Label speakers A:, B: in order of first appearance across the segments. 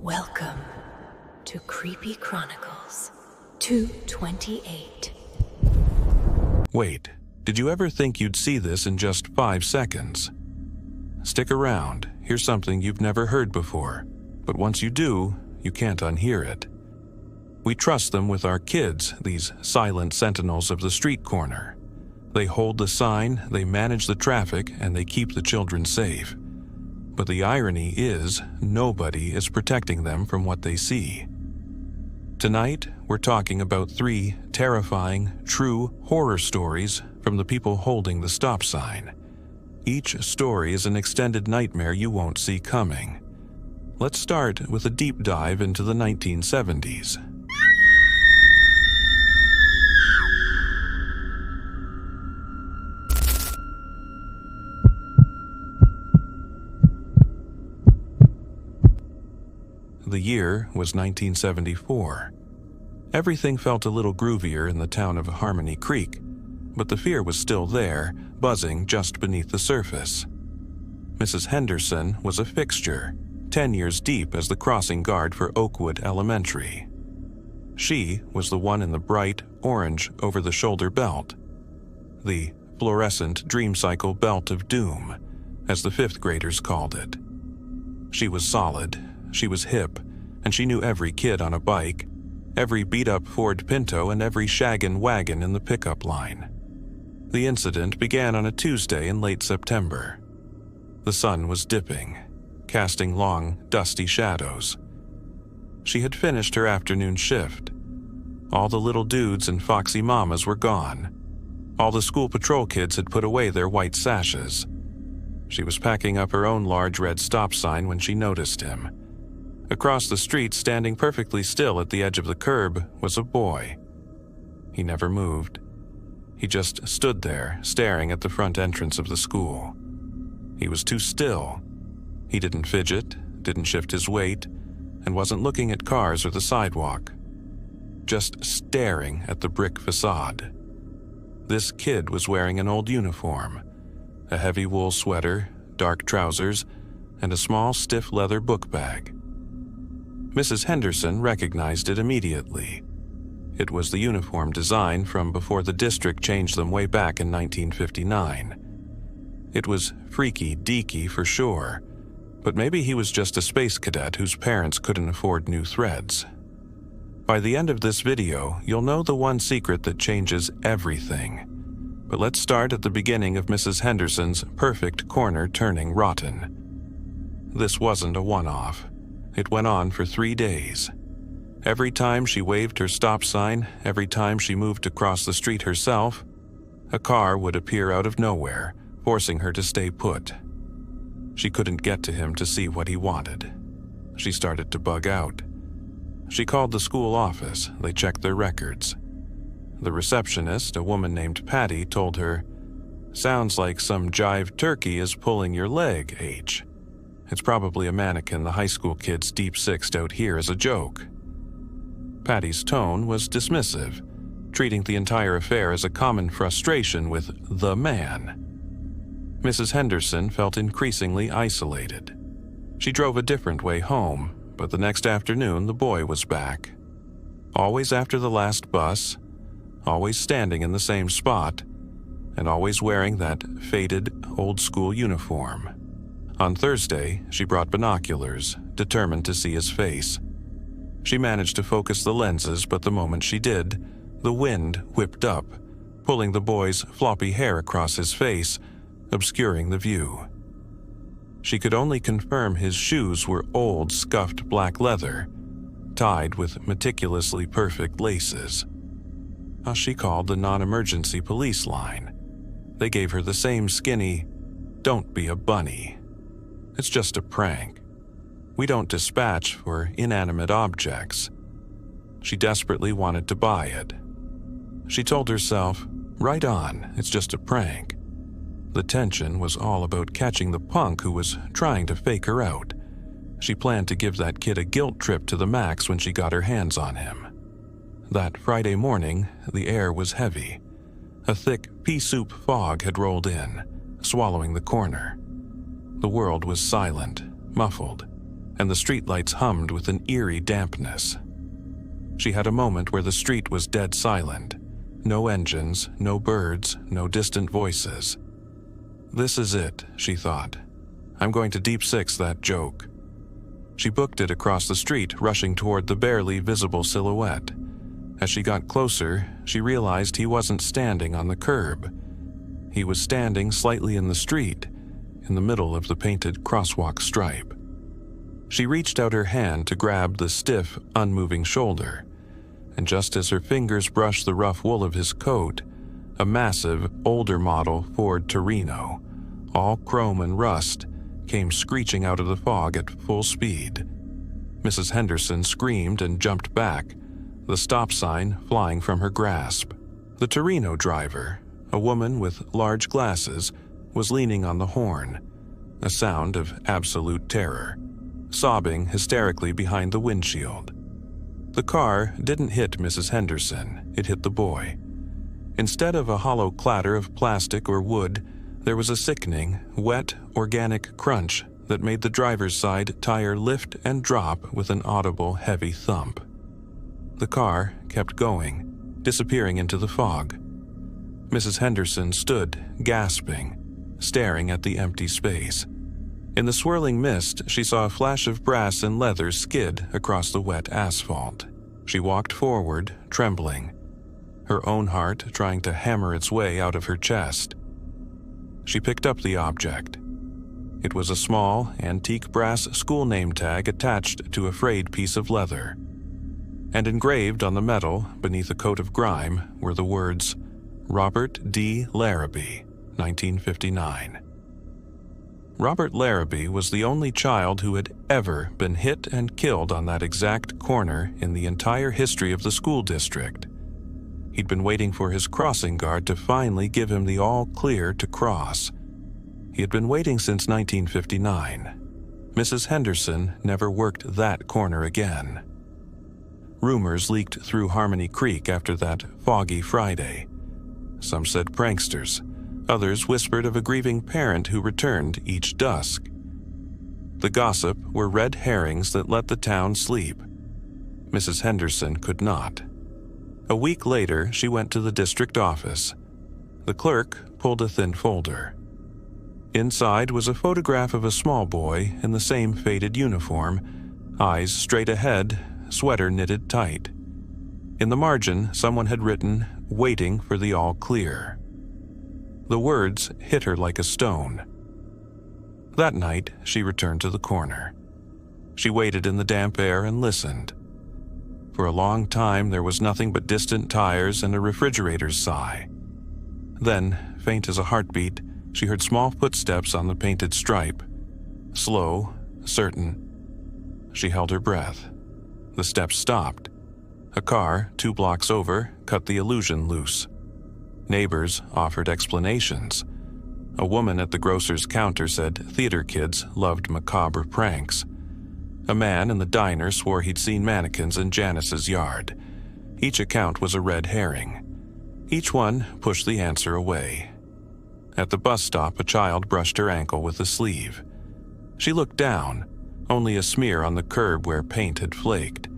A: Welcome to Creepy Chronicles 228.
B: Wait, did you ever think you'd see this in just 5 seconds? Stick around, here's something you've never heard before, but once you do, you can't unhear it. We trust them with our kids, these silent sentinels of the street corner. They hold the sign, they manage the traffic, and they keep the children safe. But the irony is, nobody is protecting them from what they see. Tonight, we're talking about 3 terrifying, true horror stories from the people holding the stop sign. Each story is an extended nightmare you won't see coming. Let's start with a deep dive into the 1970s. The year was 1974. Everything felt a little groovier in the town of Harmony Creek, but the fear was still there, buzzing just beneath the surface. Mrs. Henderson was a fixture, 10 years deep as the crossing guard for Oakwood Elementary. She was the one in the bright, orange over-the-shoulder belt. The fluorescent dream cycle belt of doom, as the 5th graders called it. She was solid. She was hip, and she knew every kid on a bike, every beat-up Ford Pinto, and every shaggin' wagon in the pickup line. The incident began on a Tuesday in late September. The sun was dipping, casting long, dusty shadows. She had finished her afternoon shift. All the little dudes and foxy mamas were gone. All the school patrol kids had put away their white sashes. She was packing up her own large red stop sign when she noticed him. Across the street, standing perfectly still at the edge of the curb, was a boy. He never moved. He just stood there, staring at the front entrance of the school. He was too still. He didn't fidget, didn't shift his weight, and wasn't looking at cars or the sidewalk. Just staring at the brick facade. This kid was wearing an old uniform, a heavy wool sweater, dark trousers, and a small, stiff leather book bag. Mrs. Henderson recognized it immediately. It was the uniform design from before the district changed them way back in 1959. It was freaky deaky for sure, but maybe he was just a space cadet whose parents couldn't afford new threads. By the end of this video, you'll know the one secret that changes everything. But let's start at the beginning of Mrs. Henderson's perfect corner turning rotten. This wasn't a one-off. It went on for 3 days. Every time she waved her stop sign, every time she moved to cross the street herself, a car would appear out of nowhere, forcing her to stay put. She couldn't get to him to see what he wanted. She started to bug out. She called the school office. They checked their records. The receptionist, a woman named Patty, told her, "Sounds like some jive turkey is pulling your leg, H. It's probably a mannequin the high school kids deep-sixed out here as a joke." Patty's tone was dismissive, treating the entire affair as a common frustration with the man. Mrs. Henderson felt increasingly isolated. She drove a different way home, but the next afternoon the boy was back. Always after the last bus, always standing in the same spot, and always wearing that faded, old-school uniform. On Thursday, she brought binoculars, determined to see his face. She managed to focus the lenses, but the moment she did, the wind whipped up, pulling the boy's floppy hair across his face, obscuring the view. She could only confirm his shoes were old, scuffed black leather, tied with meticulously perfect laces. She called the non-emergency police line. They gave her the same skinny, "Don't be a bunny. It's just a prank. We don't dispatch for inanimate objects." She desperately wanted to buy it. She told herself, "Right on, it's just a prank." The tension was all about catching the punk who was trying to fake her out. She planned to give that kid a guilt trip to the max when she got her hands on him. That Friday morning, the air was heavy. A thick pea soup fog had rolled in, swallowing the corner. The world was silent, muffled, and the streetlights hummed with an eerie dampness. She had a moment where the street was dead silent. No engines, no birds, no distant voices. This is it, she thought. I'm going to deep six that joke. She booked it across the street, rushing toward the barely visible silhouette. As she got closer, she realized he wasn't standing on the curb. He was standing slightly in the street, in the middle of the painted crosswalk stripe. She reached out her hand to grab the stiff, unmoving shoulder, and just as her fingers brushed the rough wool of his coat, a massive, older model Ford Torino, all chrome and rust, came screeching out of the fog at full speed. Mrs. Henderson screamed and jumped back, the stop sign flying from her grasp. The Torino driver, a woman with large glasses, was leaning on the horn, a sound of absolute terror, sobbing hysterically behind the windshield. The car didn't hit Mrs. Henderson, it hit the boy. Instead of a hollow clatter of plastic or wood, there was a sickening, wet, organic crunch that made the driver's side tire lift and drop with an audible, heavy thump. The car kept going, disappearing into the fog. Mrs. Henderson stood, gasping, staring at the empty space. In the swirling mist, she saw a flash of brass and leather skid across the wet asphalt. She walked forward, trembling, her own heart trying to hammer its way out of her chest. She picked up the object. It was a small, antique brass school name tag attached to a frayed piece of leather. And engraved on the metal, beneath a coat of grime, were the words, Robert D. Larrabee, 1959. Robert Larrabee was the only child who had ever been hit and killed on that exact corner in the entire history of the school district. He'd been waiting for his crossing guard to finally give him the all-clear to cross. He had been waiting since 1959. Mrs. Henderson never worked that corner again. Rumors leaked through Harmony Creek after that foggy Friday. Some said pranksters. Others whispered of a grieving parent who returned each dusk. The gossip were red herrings that let the town sleep. Mrs. Henderson could not. A week later, she went to the district office. The clerk pulled a thin folder. Inside was a photograph of a small boy in the same faded uniform, eyes straight ahead, sweater knitted tight. In the margin, someone had written, "Waiting for the all clear." The words hit her like a stone. That night, she returned to the corner. She waited in the damp air and listened. For a long time, there was nothing but distant tires and a refrigerator's sigh. Then, faint as a heartbeat, she heard small footsteps on the painted stripe. Slow, certain. She held her breath. The steps stopped. A car, 2 blocks over, cut the illusion loose. Neighbors offered explanations. A woman at the grocer's counter said theater kids loved macabre pranks. A man in the diner swore he'd seen mannequins in Janice's yard. Each account was a red herring. Each one pushed the answer away. At the bus stop, a child brushed her ankle with a sleeve. She looked down, only a smear on the curb where paint had flaked.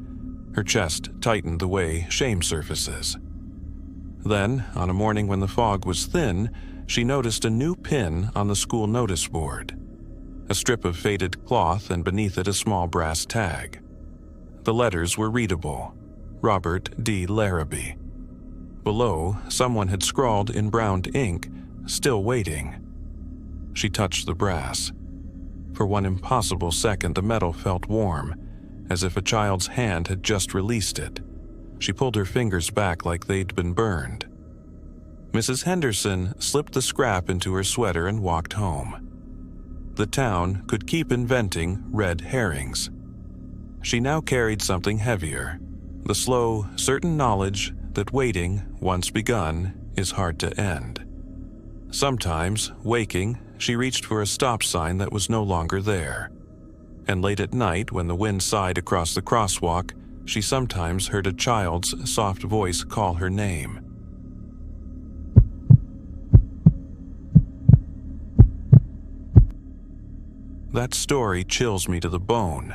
B: Her chest tightened the way shame surfaces. Then, on a morning when the fog was thin, she noticed a new pin on the school notice board. A strip of faded cloth and beneath it a small brass tag. The letters were readable. Robert D. Larrabee. Below, someone had scrawled in browned ink, "Still waiting." She touched the brass. For one impossible second, the metal felt warm, as if a child's hand had just released it. She pulled her fingers back like they'd been burned. Mrs. Henderson slipped the scrap into her sweater and walked home. The town could keep inventing red herrings. She now carried something heavier, the slow, certain knowledge that waiting, once begun, is hard to end. Sometimes, waking, she reached for a stop sign that was no longer there. And late at night, when the wind sighed across the crosswalk, she sometimes heard a child's soft voice call her name. That story chills me to the bone.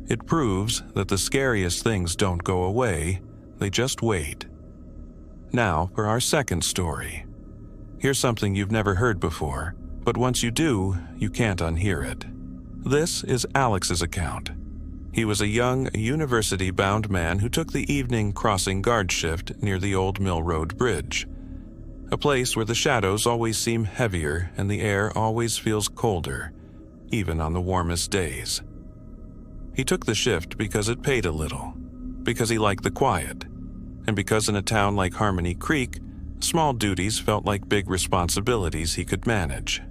B: It proves that the scariest things don't go away, they just wait. Now for our second story. Here's something you've never heard before, but once you do, you can't unhear it. This is Alex's account. He was a young, university-bound man who took the evening crossing guard shift near the old Mill Road Bridge, a place where the shadows always seem heavier and the air always feels colder, even on the warmest days. He took the shift because it paid a little, because he liked the quiet, and because in a town like Harmony Creek, small duties felt like big responsibilities he could manage.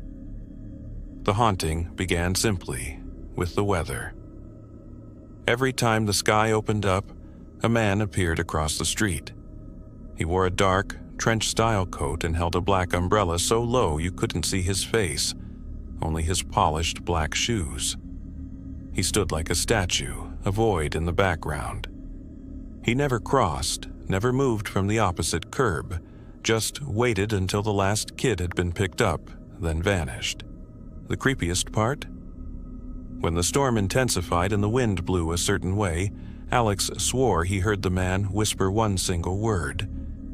B: The haunting began simply with the weather. Every time the sky opened up, a man appeared across the street. He wore a dark, trench-style coat and held a black umbrella so low you couldn't see his face, only his polished black shoes. He stood like a statue, a void in the background. He never crossed, never moved from the opposite curb, just waited until the last kid had been picked up, then vanished. The creepiest part? When the storm intensified and the wind blew a certain way, Alex swore he heard the man whisper one single word,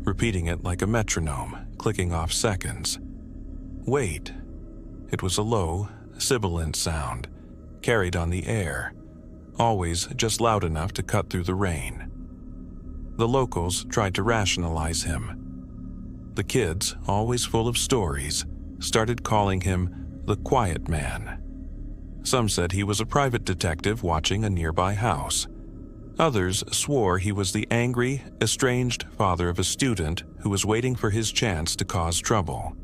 B: repeating it like a metronome, clicking off seconds. Wait. It was a low, sibilant sound, carried on the air, always just loud enough to cut through the rain. The locals tried to rationalize him. The kids, always full of stories, started calling him the Quiet Man. Some said he was a private detective watching a nearby house. Others swore he was the angry, estranged father of a student who was waiting for his chance to cause trouble.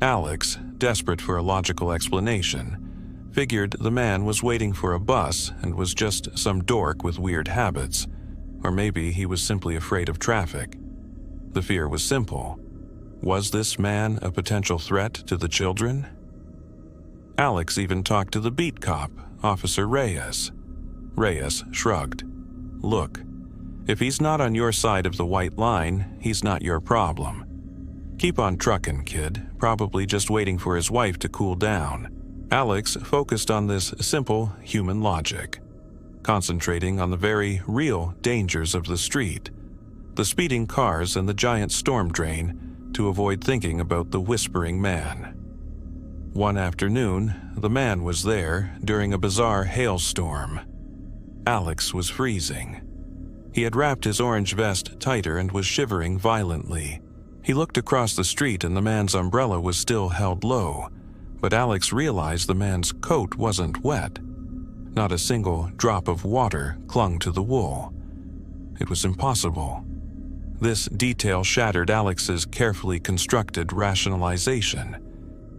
B: Alex, desperate for a logical explanation, figured the man was waiting for a bus and was just some dork with weird habits, or maybe he was simply afraid of traffic. The fear was simple. Was this man a potential threat to the children? Alex even talked to the beat cop, Officer Reyes. Reyes shrugged. Look, if he's not on your side of the white line, he's not your problem. Keep on trucking, kid, probably just waiting for his wife to cool down. Alex focused on this simple human logic, concentrating on the very real dangers of the street, the speeding cars and the giant storm drain, to avoid thinking about the whispering man. One afternoon, the man was there during a bizarre hailstorm. Alex was freezing. He had wrapped his orange vest tighter and was shivering violently. He looked across the street and the man's umbrella was still held low, but Alex realized the man's coat wasn't wet. Not a single drop of water clung to the wool. It was impossible. This detail shattered Alex's carefully constructed rationalization.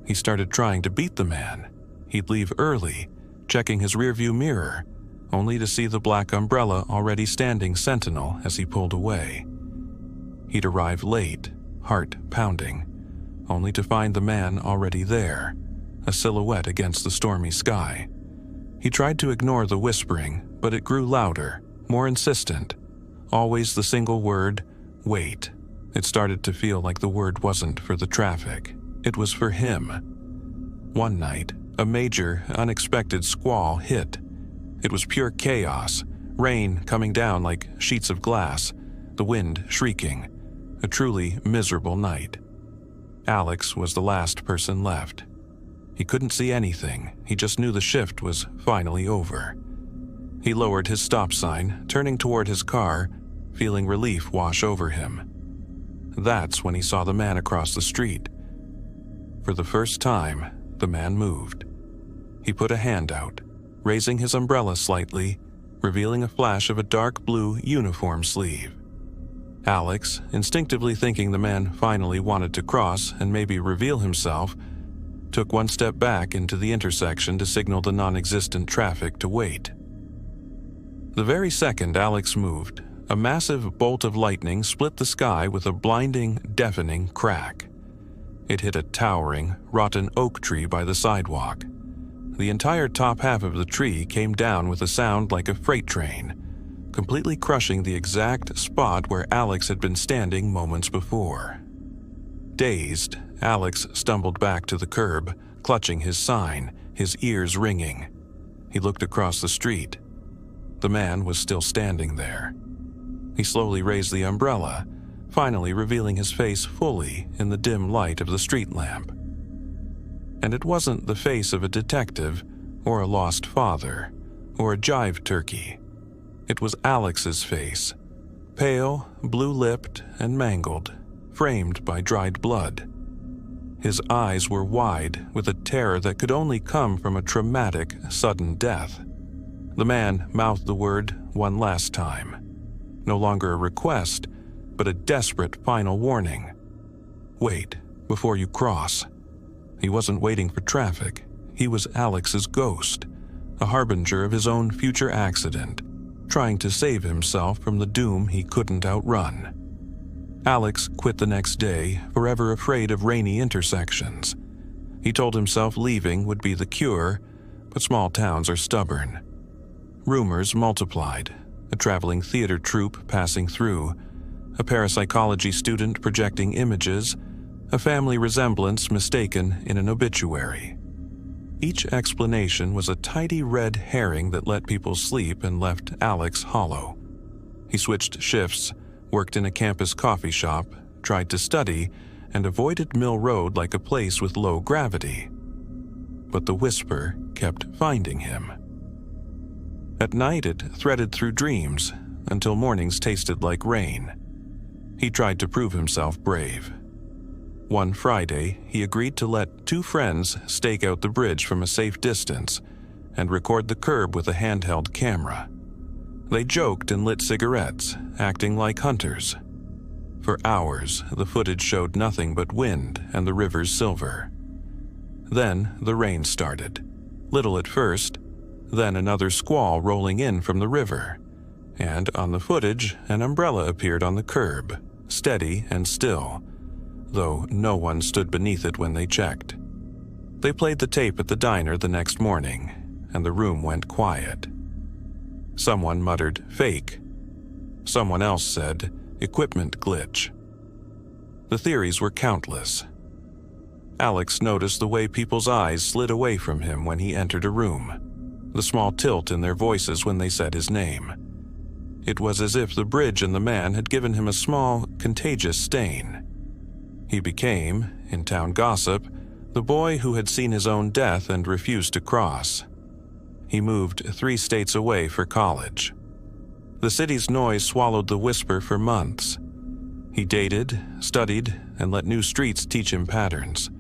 B: He started trying to beat the man. He'd leave early, checking his rearview mirror, only to see the black umbrella already standing sentinel as he pulled away. He'd arrive late, heart pounding, only to find the man already there, a silhouette against the stormy sky. He tried to ignore the whispering, but it grew louder, more insistent. Always the single word, wait. It started to feel like the word wasn't for the traffic. It was for him. One night, a major, unexpected squall hit. It was pure chaos, rain coming down like sheets of glass, the wind shrieking. A truly miserable night. Alex was the last person left. He couldn't see anything, he just knew the shift was finally over. He lowered his stop sign, turning toward his car, feeling relief wash over him. That's when he saw the man across the street. For the first time, the man moved. He put a hand out, raising his umbrella slightly, revealing a flash of a dark blue uniform sleeve. Alex, instinctively thinking the man finally wanted to cross and maybe reveal himself, took one step back into the intersection to signal the non-existent traffic to wait. The very second Alex moved, a massive bolt of lightning split the sky with a blinding, deafening crack. It hit a towering, rotten oak tree by the sidewalk. The entire top half of the tree came down with a sound like a freight train, completely crushing the exact spot where Alex had been standing moments before. Dazed, Alex stumbled back to the curb, clutching his sign, his ears ringing. He looked across the street. The man was still standing there. He slowly raised the umbrella, finally revealing his face fully in the dim light of the street lamp. And it wasn't the face of a detective or a lost father or a jive turkey. It was Alex's face, pale, blue-lipped, and mangled, framed by dried blood. His eyes were wide with a terror that could only come from a traumatic, sudden death. The man mouthed the word one last time. No longer a request, but a desperate final warning. Wait before you cross. He wasn't waiting for traffic. He was Alex's ghost, a harbinger of his own future accident, trying to save himself from the doom he couldn't outrun. Alex quit the next day, forever afraid of rainy intersections. He told himself leaving would be the cure, but small towns are stubborn. Rumors multiplied, a traveling theater troupe passing through, a parapsychology student projecting images, a family resemblance mistaken in an obituary. Each explanation was a tidy red herring that let people sleep and left Alex hollow. He switched shifts, worked in a campus coffee shop, tried to study, and avoided Mill Road like a place with low gravity. But the whisper kept finding him. At night it threaded through dreams until mornings tasted like rain. He tried to prove himself brave. One Friday, he agreed to let two friends stake out the bridge from a safe distance and record the curb with a handheld camera. They joked and lit cigarettes, acting like hunters. For hours, the footage showed nothing but wind and the river's silver. Then the rain started, little at first, then another squall rolling in from the river, and on the footage, an umbrella appeared on the curb, steady and still, though no one stood beneath it when they checked. They played the tape at the diner the next morning, and the room went quiet. Someone muttered, "Fake." Someone else said, "Equipment glitch." The theories were countless. Alex noticed the way people's eyes slid away from him when he entered a room, the small tilt in their voices when they said his name. It was as if the bridge and the man had given him a small, contagious stain. He became, in town gossip, the boy who had seen his own death and refused to cross. He moved 3 states away for college. The city's noise swallowed the whisper for months. He dated, studied, and let new streets teach him patterns.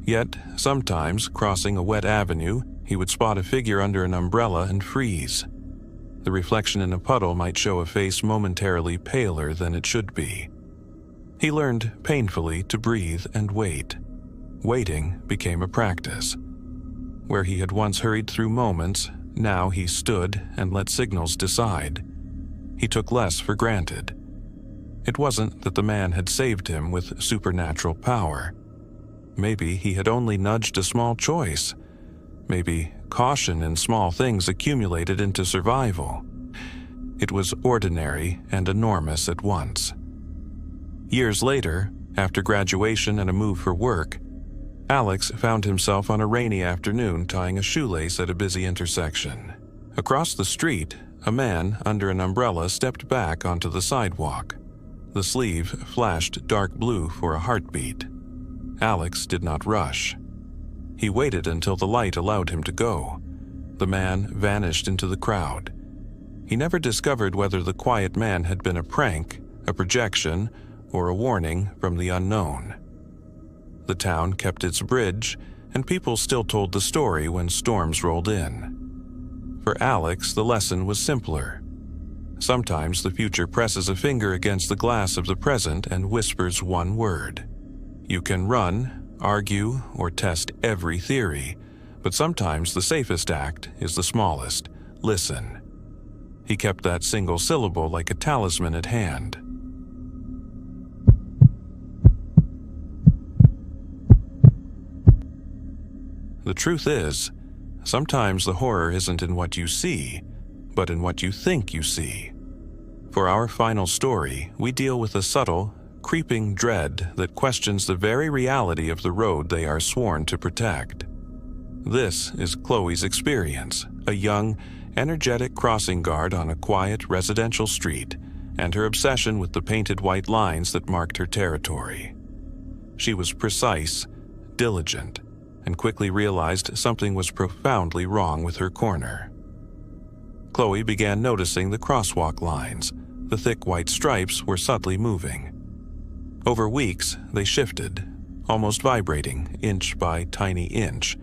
B: Yet, sometimes, crossing a wet avenue, he would spot a figure under an umbrella and freeze. The reflection in a puddle might show a face momentarily paler than it should be. He learned painfully to breathe and wait. Waiting became a practice. Where he had once hurried through moments, now he stood and let signals decide. He took less for granted. It wasn't that the man had saved him with supernatural power. Maybe he had only nudged a small choice. Maybe caution in small things accumulated into survival. It was ordinary and enormous at once. Years later, after graduation and a move for work, Alex found himself on a rainy afternoon tying a shoelace at a busy intersection. Across the street, a man under an umbrella stepped back onto the sidewalk. The sleeve flashed dark blue for a heartbeat. Alex did not rush. He waited until the light allowed him to go. The man vanished into the crowd. He never discovered whether the quiet man had been a prank, a projection, or a warning from the unknown. The town kept its bridge, and people still told the story when storms rolled in. For Alex, the lesson was simpler. Sometimes the future presses a finger against the glass of the present and whispers one word. You can run, argue, or test every theory, but sometimes the safest act is the smallest: listen. He kept that single syllable like a talisman at hand. The truth is, sometimes the horror isn't in what you see, but in what you think you see. For our final story, we deal with a subtle, creeping dread that questions the very reality of the road they are sworn to protect. This is Chloe's experience, a young energetic crossing guard on a quiet residential street, and her obsession with the painted white lines that marked her territory. She was precise, diligent, and quickly realized something was profoundly wrong with her corner. Chloe began noticing the crosswalk lines. The thick white stripes were subtly moving. Over weeks, they shifted, almost vibrating inch by tiny inch,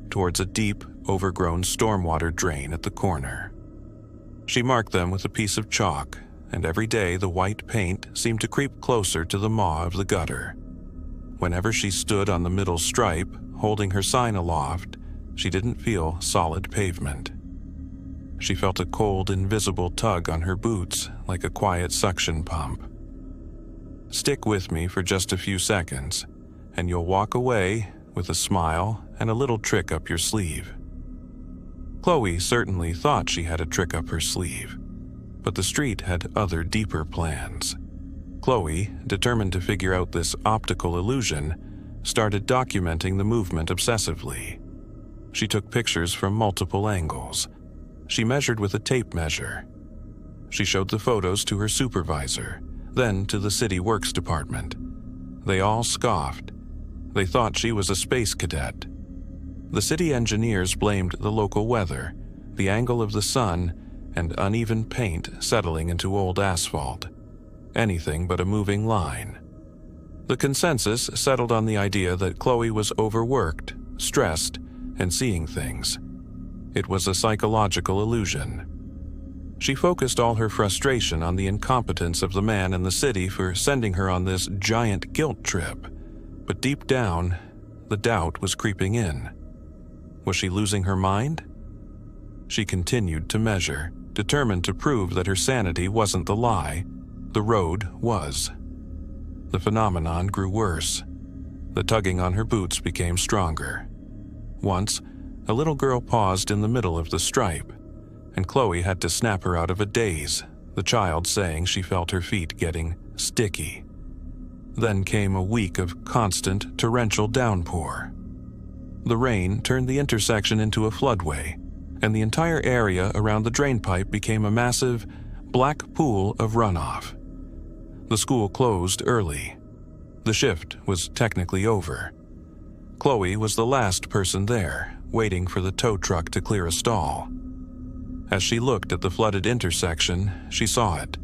B: towards a deep, overgrown stormwater drain at the corner. She marked them with a piece of chalk, and every day the white paint seemed to creep closer to the maw of the gutter. Whenever she stood on the middle stripe, holding her sign aloft, she didn't feel solid pavement. She felt a cold, invisible tug on her boots, like a quiet suction pump. Stick with me for just a few seconds, and you'll walk away with a smile and a little trick up your sleeve. Chloe certainly thought she had a trick up her sleeve, but the street had other deeper plans. Chloe, determined to figure out this optical illusion, started documenting the movement obsessively. She took pictures from multiple angles. She measured with a tape measure. She showed the photos to her supervisor, then to the city works department. They all scoffed. They thought she was a space cadet. The city engineers blamed the local weather, the angle of the sun, and uneven paint settling into old asphalt. Anything but a moving line. The consensus settled on the idea that Chloe was overworked, stressed, and seeing things. It was a psychological illusion. She focused all her frustration on the incompetence of the man in the city for sending her on this giant guilt trip. But deep down, the doubt was creeping in. Was she losing her mind? She continued to measure, determined to prove that her sanity wasn't the lie. The road was. The phenomenon grew worse. The tugging on her boots became stronger. Once, a little girl paused in the middle of the stripe, and Chloe had to snap her out of a daze, the child saying she felt her feet getting sticky. Then came a week of constant torrential downpour. The rain turned the intersection into a floodway, and the entire area around the drainpipe became a massive, black pool of runoff. The school closed early. The shift was technically over. Chloe was the last person there, waiting for the tow truck to clear a stall. As she looked at the flooded intersection, she saw it.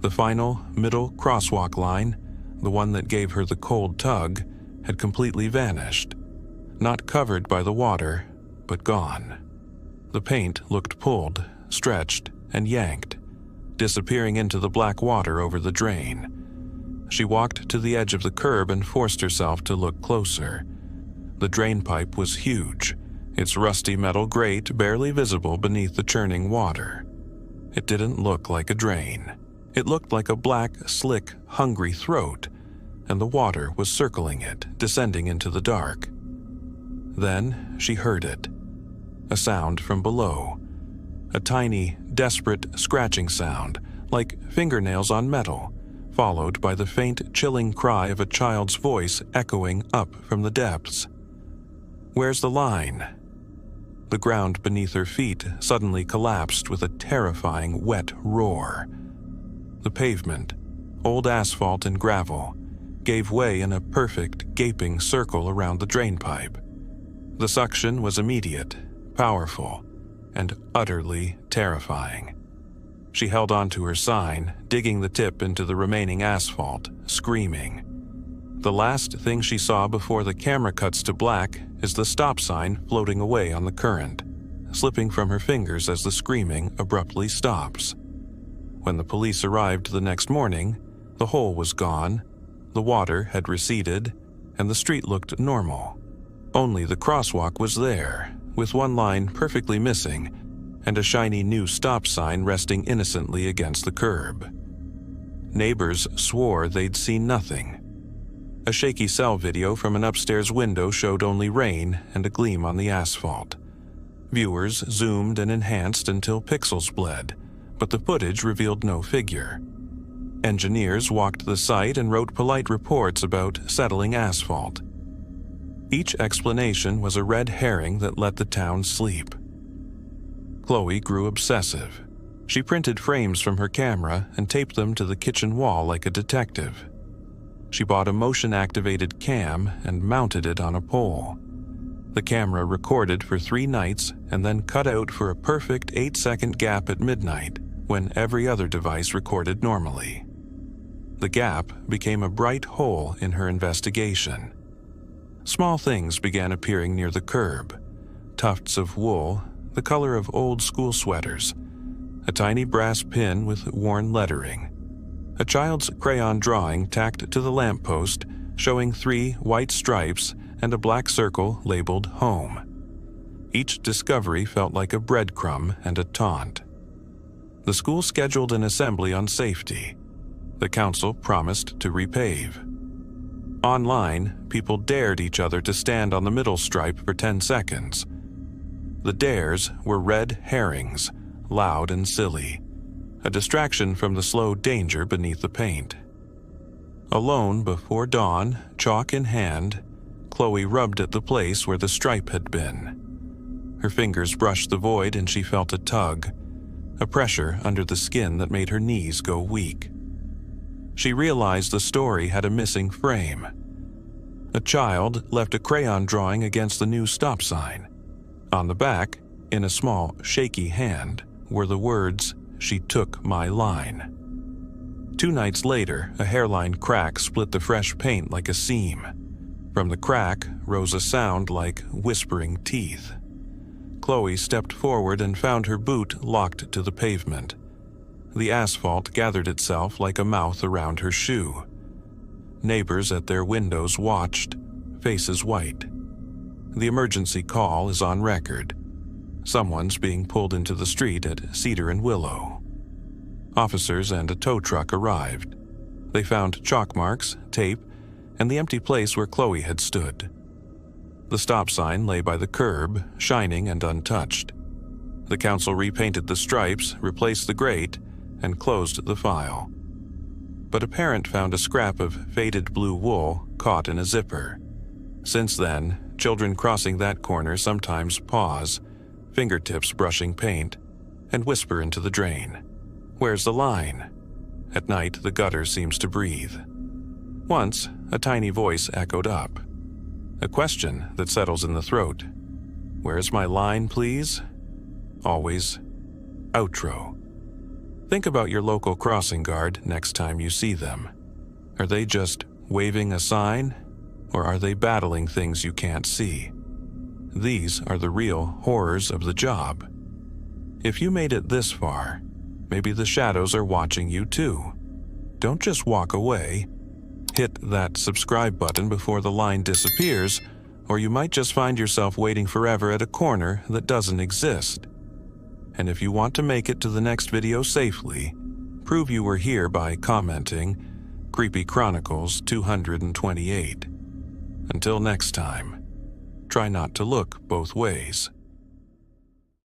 B: The final, middle crosswalk line, the one that gave her the cold tug, had completely vanished. Not covered by the water, but gone. The paint looked pulled, stretched, and yanked, disappearing into the black water over the drain. She walked to the edge of the curb and forced herself to look closer. The drain pipe was huge, its rusty metal grate barely visible beneath the churning water. It didn't look like a drain. It looked like a black, slick, hungry throat, and the water was circling it, descending into the dark. Then she heard it. A sound from below. A tiny, desperate scratching sound, like fingernails on metal, followed by the faint, chilling cry of a child's voice echoing up from the depths. "Where's the line?" The ground beneath her feet suddenly collapsed with a terrifying, wet roar. The pavement, old asphalt and gravel, gave way in a perfect, gaping circle around the drainpipe. The suction was immediate, powerful, and utterly terrifying. She held onto her sign, digging the tip into the remaining asphalt, screaming. The last thing she saw before the camera cuts to black is the stop sign floating away on the current, slipping from her fingers as the screaming abruptly stops. When the police arrived the next morning, the hole was gone, the water had receded, and the street looked normal. Only the crosswalk was there, with one line perfectly missing, and a shiny new stop sign resting innocently against the curb. Neighbors swore they'd seen nothing. A shaky cell video from an upstairs window showed only rain and a gleam on the asphalt. Viewers zoomed and enhanced until pixels bled, but the footage revealed no figure. Engineers walked the site and wrote polite reports about settling asphalt. Each explanation was a red herring that let the town sleep. Chloe grew obsessive. She printed frames from her camera and taped them to the kitchen wall like a detective. She bought a motion-activated cam and mounted it on a pole. The camera recorded for 3 nights and then cut out for a perfect 8-second gap at midnight when every other device recorded normally. The gap became a bright hole in her investigation. Small things began appearing near the curb. Tufts of wool, the color of old school sweaters, a tiny brass pin with worn lettering, a child's crayon drawing tacked to the lamppost showing 3 white stripes and a black circle labeled home. Each discovery felt like a breadcrumb and a taunt. The school scheduled an assembly on safety. The council promised to repave. Online, people dared each other to stand on the middle stripe for 10 seconds. The dares were red herrings, loud and silly, a distraction from the slow danger beneath the paint. Alone before dawn, chalk in hand, Chloe rubbed at the place where the stripe had been. Her fingers brushed the void and she felt a tug, a pressure under the skin that made her knees go weak. She realized the story had a missing frame. A child left a crayon drawing against the new stop sign. On the back, in a small, shaky hand, were the words, "She took my line." 2 nights later, a hairline crack split the fresh paint like a seam. From the crack rose a sound like whispering teeth. Chloe stepped forward and found her boot locked to the pavement. The asphalt gathered itself like a mouth around her shoe. Neighbors at their windows watched, faces white. The emergency call is on record. Someone's being pulled into the street at Cedar and Willow. Officers and a tow truck arrived. They found chalk marks, tape, and the empty place where Chloe had stood. The stop sign lay by the curb, shining and untouched. The council repainted the stripes, replaced the grate, and closed the file. But a parent found a scrap of faded blue wool caught in a zipper. Since then, children crossing that corner sometimes pause, fingertips brushing paint, and whisper into the drain. "Where's the line?" At night, the gutter seems to breathe. Once, a tiny voice echoed up. A question that settles in the throat. "Where's my line, please?" Always, outro. Think about your local crossing guard next time you see them. Are they just waving a sign, or are they battling things you can't see? These are the real horrors of the job. If you made it this far, maybe the shadows are watching you too. Don't just walk away. Hit that subscribe button before the line disappears, or you might just find yourself waiting forever at a corner that doesn't exist. And if you want to make it to the next video safely, prove you were here by commenting Creepy Chronicles 228. Until next time, try not to look both ways.